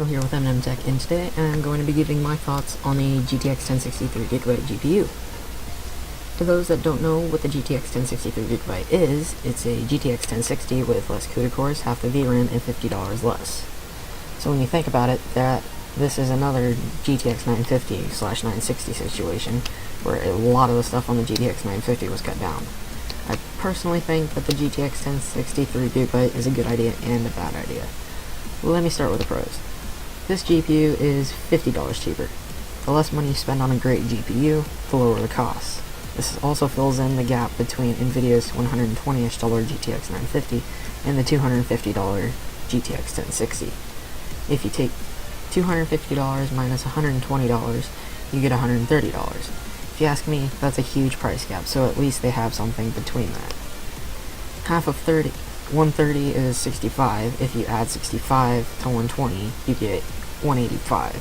Michael here with Tech, and today I'm going to be giving my thoughts on the GTX 1060 3GB GPU. For those that don't know what the GTX 1060 3GB is, it's a GTX 1060 with less CUDA cores, half the VRAM, and $50 less. So when you think about it, this is another GTX 950/960 situation, where a lot of the stuff on the GTX 950 was cut down. I personally think that the GTX 1060 3GB is a good idea and a bad idea. Let me start with the pros. This GPU is $50 cheaper. The less money you spend on a great GPU, the lower the cost. This also fills in the gap between NVIDIA's $120-ish GTX 950 and the $250 GTX 1060. If you take $250 minus $120, you get $130. If you ask me, that's a huge price gap, so at least they have something between that. Half of 130 is 65. If you add 65 to 120, you get 185.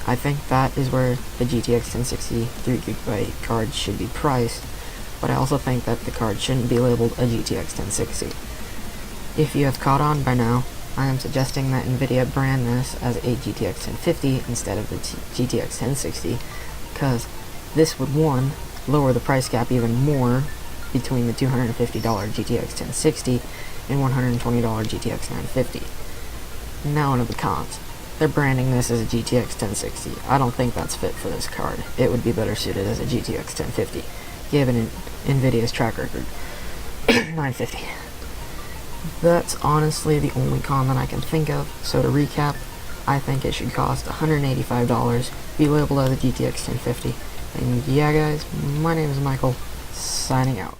I think that is where the GTX 1060 3GB card should be priced, but I also think that the card shouldn't be labeled a GTX 1060. If you have caught on by now, I am suggesting that NVIDIA brand this as a GTX 1050 instead of the GTX 1060, because this would, one, lower the price gap even more between the $250 GTX 1060 and $120 GTX 950. Now onto the cons. They're branding this as a GTX 1060. I don't think that's fit for this card. It would be better suited as a GTX 1050, given NVIDIA's track record. 950. That's honestly the only con that I can think of, so to recap, I think it should cost $185, be labeled as a GTX 1050. And yeah guys, my name is Michael, signing out.